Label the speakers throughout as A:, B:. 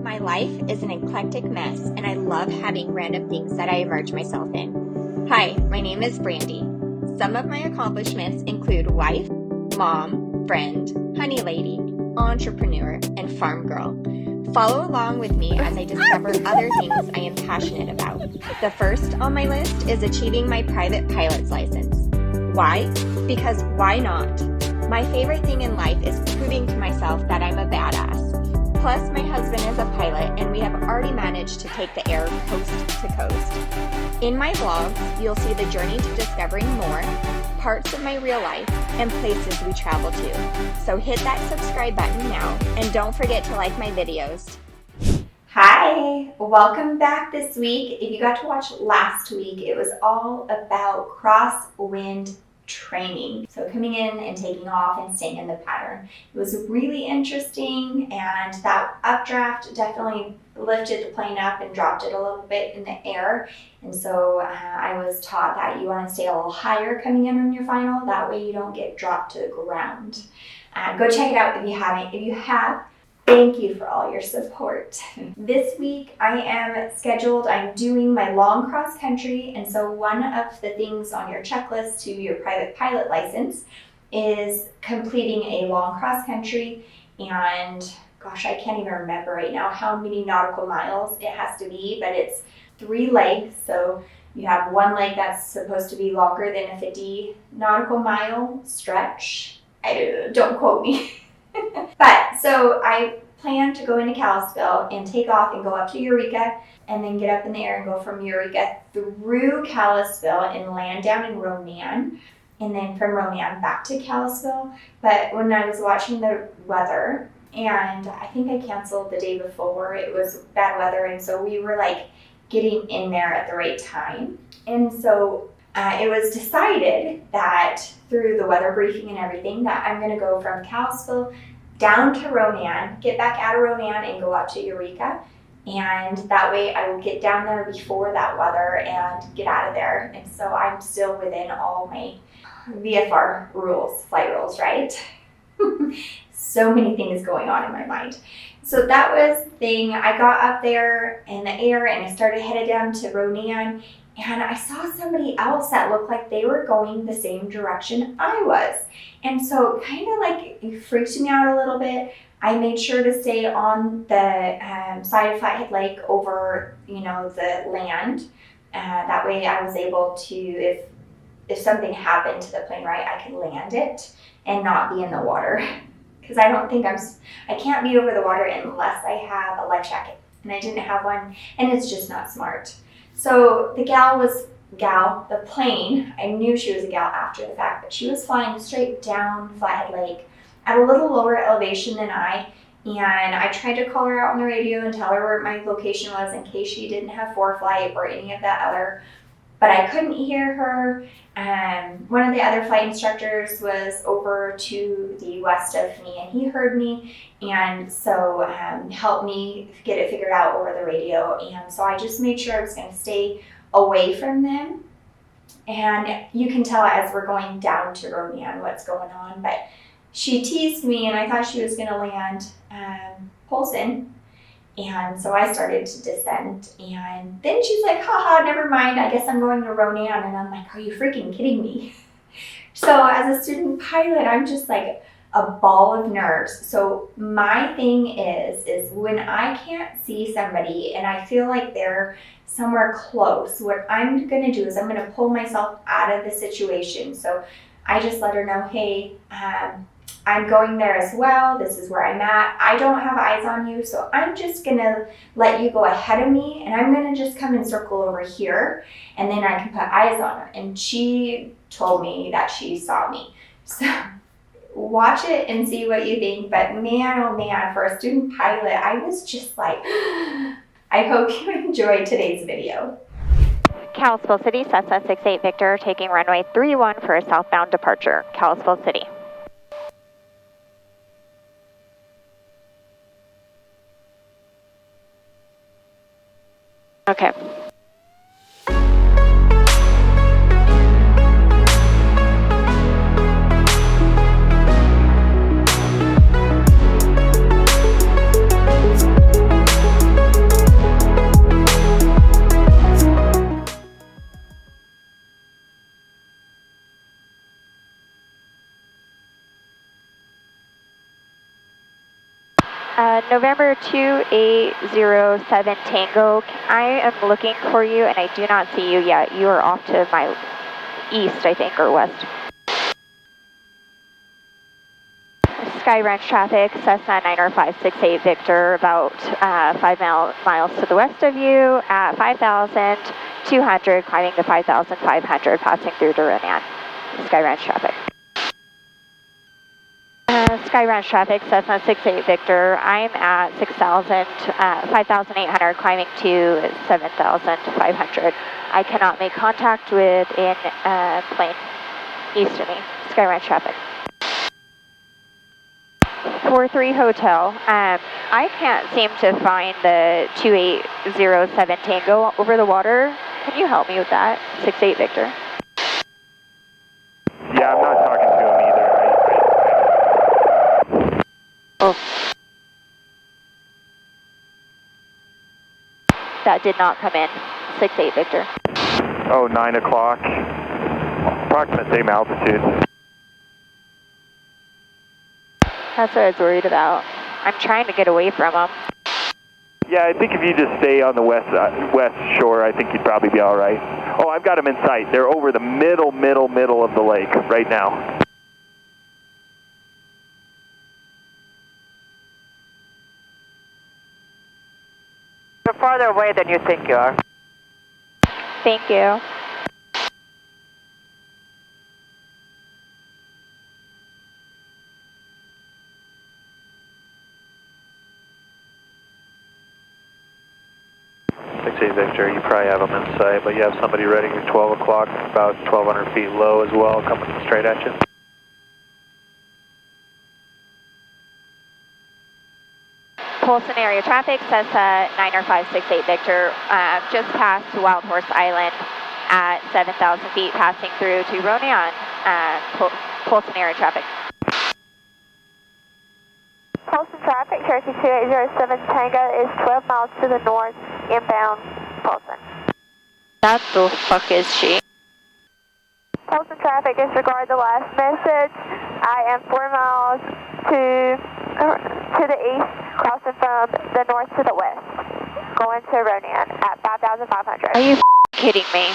A: My life is an eclectic mess, and I love having random things that I immerse myself in. Hi, my name is Brandy. Some of my accomplishments include wife, mom, friend, honey lady, entrepreneur, and farm girl. Follow along with me as I discover other things I am passionate about. The first on my list is achieving my private pilot's license. Why? Because why not? My favorite thing in life is proving to myself that I'm a badass. Plus, my husband is a pilot, and we have already managed to take the air coast to coast. In my vlogs, you'll see the journey to discovering more, parts of my real life, and places we travel to. So hit that subscribe button now, and don't forget to like my videos. Hi, welcome back this week. If you got to watch last week, it was all about crosswind training. So coming in and taking off and staying in the pattern. It was really interesting, and that updraft definitely lifted the plane up and dropped it a little bit in the air. And so I was taught that you want to stay a little higher coming in on your final. That way you don't get dropped to the ground. Go check it out if you haven't. If you have, thank you for all your support. This week I'm doing my long cross country, and so one of the things on your checklist to your private pilot license is completing a long cross country, and gosh, I can't even remember right now how many nautical miles it has to be, but it's 3 legs, so you have one leg that's supposed to be longer than a 50 nautical mile stretch. Don't quote me. But so I plan to go into Kalispell and take off and go up to Eureka, and then get up in the air and go from Eureka through Kalispell and land down in Ronan, and then from Ronan back to Kalispell. But when I was watching the weather, and I think I canceled the day before, it was bad weather, and so we were like getting in there at the right time. And so it was decided that through the weather briefing and everything that I'm going to go from Kalispell down to Ronan, get back out of Ronan and go up to Eureka. And that way I will get down there before that weather and get out of there. And so I'm still within all my VFR rules, flight rules, right? So many things going on in my mind. So that was the thing. I got up there in the air and I started headed down to Ronan, and I saw somebody else that looked like they were going the same direction I was. And so kind of like it freaked me out a little bit. I made sure to stay on the side of Flathead Lake over, the land. That way I was able to, if something happened to the plane, right, I could land it and not be in the water. Because I don't think I can't be over the water unless I have a life jacket. And I didn't have one, and it's just not smart. So the the plane, I knew she was a gal after the fact, but she was flying straight down Flathead Lake at a little lower elevation than I. And I tried to call her out on the radio and tell her where my location was in case she didn't have ForeFlight or any of that other, but I couldn't hear her. One of the other flight instructors was over to the west of me, and he heard me, and so helped me get it figured out over the radio. And so I just made sure I was going to stay away from them. And you can tell as we're going down to Ronan what's going on, but she teased me, and I thought she was going to land Polson. And so I started to descend, and then she's like, haha, never mind, I guess I'm going to Ronan. And I'm like, are you freaking kidding me? So as a student pilot, I'm just like a ball of nerves. So my thing is when I can't see somebody and I feel like they're somewhere close, what I'm going to do is I'm going to pull myself out of the situation. So I just let her know, hey, I'm going there as well. This is where I'm at. I don't have eyes on you, so I'm just going to let you go ahead of me, and I'm going to just come and circle over here, and then I can put eyes on her. And she told me that she saw me. So watch it and see what you think. But man, oh man, for a student pilot, I was just like, I hope you enjoyed today's video.
B: Kalispell City, Cessna 68 Victor, taking runway 31 for a southbound departure. Kalispell City. Okay. November 2807 Tango, I am looking for you and I do not see you yet. You are off to my east, I think, or west. Sky Ranch traffic, Cessna 90568 Victor, about 5 miles to the west of you at 5,200, climbing to 5,500, passing through to Ronan. Sky Ranch traffic. Sky Ranch traffic, Cessna 68 Victor, I'm at 5,800, climbing to 7,500. I cannot make contact with an plane east of me. Sky Ranch traffic. 43 Hotel. I can't seem to find the 2807 Tango over the water. Can you help me with that? 68 Victor.
C: Yeah, I'm not talking to him either.
B: Oh. That did not come in. 68 Victor.
C: Oh, 9 o'clock. Approximate same altitude.
B: That's what I was worried about. I'm trying to get away from them.
C: Yeah, I think if you just stay on the west shore, I think you'd probably be all right. Oh, I've got them in sight. They're over the middle of the lake right now.
D: You're farther away than you think you are.
B: Thank you.
C: Victor, you probably have them in sight, but you have somebody ready at 12 o'clock, about 1,200 feet low as well, coming straight at you.
B: Polson area traffic, Cessna 90568 Victor, just past Wild Horse Island at 7,000 feet, passing through to Ronan. Polson area traffic.
E: Polson traffic, Cherokee 2807 Tango is 12 miles to the north, inbound Polson.
B: That the fuck is she?
E: Polson traffic, disregard the last message. I am 4 miles to the east, crossing from the north to the west, going to Ronan at 5,500.
B: Are you kidding me?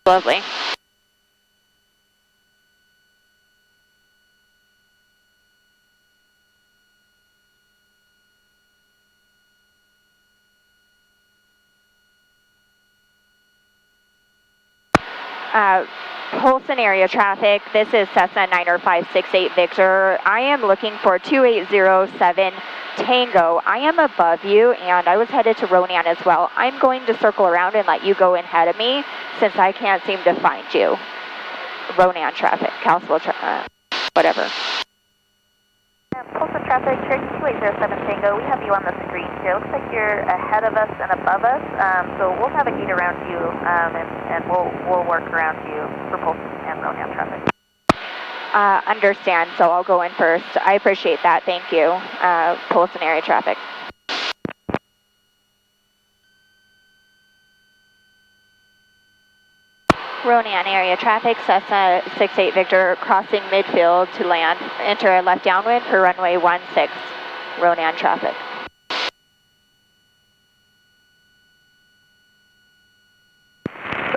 B: Lovely. Polson area traffic, this is Cessna 90568 Victor. I am looking for 2807 Tango. I am above you and I was headed to Ronan as well. I'm going to circle around and let you go ahead of me since I can't seem to find you. Ronan traffic, Cal-SPL whatever.
F: Polson traffic, Cherokee 2807 Tango, we have you on the screen here. Looks like you're ahead of us and above us, so we'll navigate around you and we'll work around you for Polson and Ronan traffic.
B: Understand, so I'll go in first. I appreciate that, thank you. Polson area traffic. Ronan area traffic, Cessna 68 Victor, crossing midfield to land. Enter left downwind for runway 16, Ronan traffic.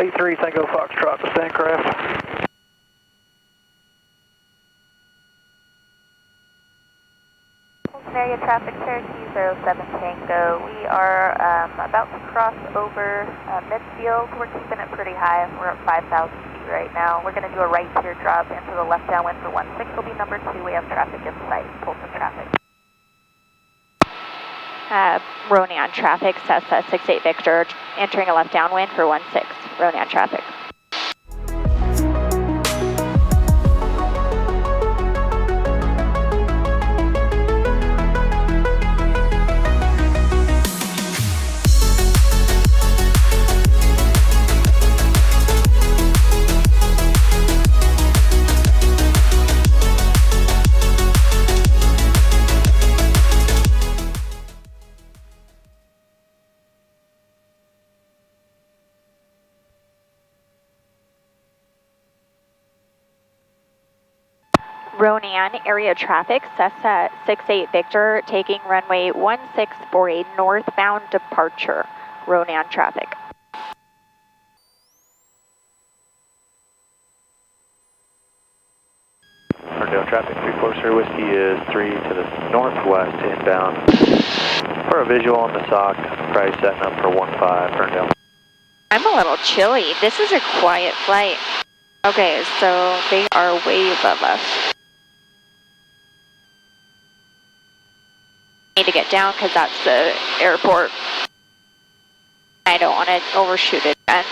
C: A3 Tango Foxtrot to Sandcraft.
F: Polson area traffic, Cherokee 07 Tango. We are about to cross over midfield. We're keeping it pretty high. We're at 5,000 feet right now. We're going to do a right teardrop into the left downwind for 16 will be number 2. We have traffic in sight, Polson traffic.
B: Ronan traffic, Cessna 68 Victor, entering a left downwind for 16, Ronan traffic. Ronan, area traffic, Cessna 68 Victor, taking runway 16 for a northbound departure. Ronan traffic.
C: Ferndale traffic, 340 Whiskey is 3 to the northwest inbound. For a visual on the SOC, price setting up for 15 Ferndale.
B: I'm a little chilly. This is a quiet flight. Okay, so they are way above us. Need to get down because that's the airport. I don't want to overshoot it again.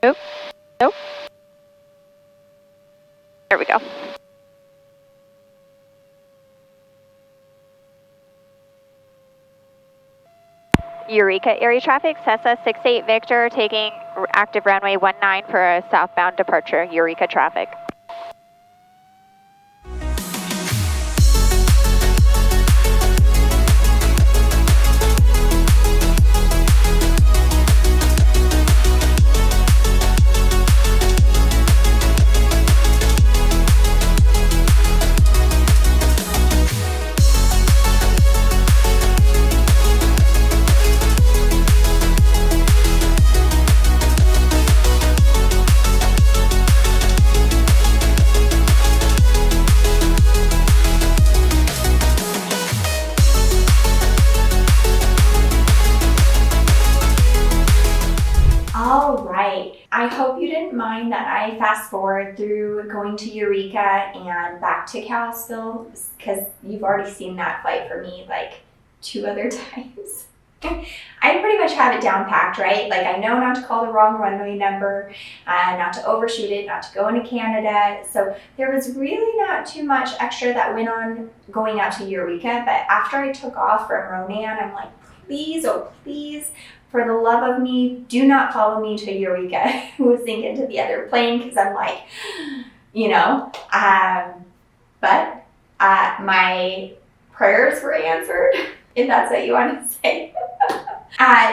B: Nope. Nope. There we go. Eureka area traffic, Cessna 68 Victor, taking active runway 19 for a southbound departure. Eureka traffic.
A: I hope you didn't mind that I fast forward through going to Eureka and back to 𝐥𝐤𝐬, because you've already seen that flight for me like 2 other times. I pretty much have it down packed, right? Like I know not to call the wrong runway number, not to overshoot it, not to go into Canada. So there was really not too much extra that went on going out to Eureka. But after I took off from Ronan, I'm like, please, oh please, for the love of me, do not follow me to Eureka. I was thinking to the other plane because I'm like, you know, but my prayers were answered, if that's what you want to say.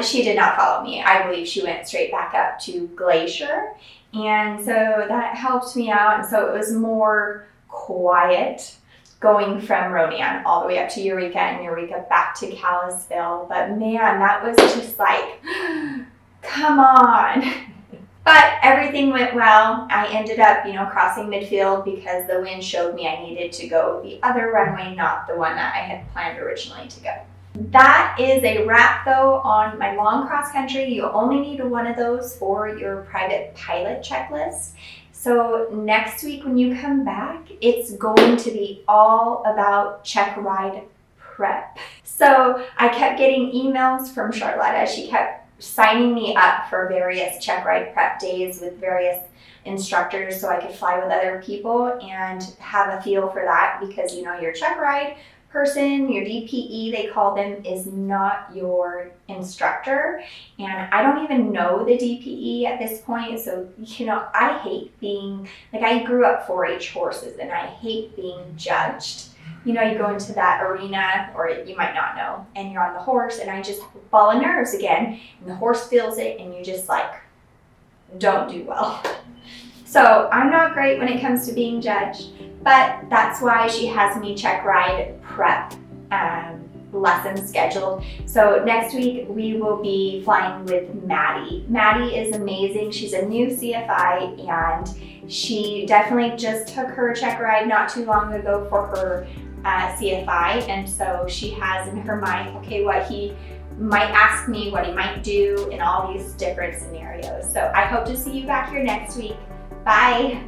A: She did not follow me. I believe she went straight back up to Glacier. And so that helped me out. And so it was more quiet going from Ronan all the way up to Eureka and Eureka back to 𝐥𝐤𝐬. But man, that was just like, come on. But everything went well. I ended up, crossing midfield because the wind showed me I needed to go the other runway, not the one that I had planned originally to go. That is a wrap though on my long cross country. You only need one of those for your private pilot checklist. So next week when you come back, it's going to be all about check ride prep. So I kept getting emails from Charlotta. She kept signing me up for various check ride prep days with various instructors so I could fly with other people and have a feel for that, because your check ride person, your DPE, they call them, is not your instructor. And I don't even know the DPE at this point. So, I hate being, I grew up 4-H horses and I hate being judged. You go into that arena, or you might not know, and you're on the horse and I just fall of nerves again, and the horse feels it and you just don't do well. So I'm not great when it comes to being judged. But that's why she has me check ride prep lessons scheduled. So next week we will be flying with Maddie. Maddie is amazing. She's a new CFI and she definitely just took her check ride not too long ago for her CFI. And so she has in her mind, okay, what he might ask me, what he might do in all these different scenarios. So I hope to see you back here next week. Bye.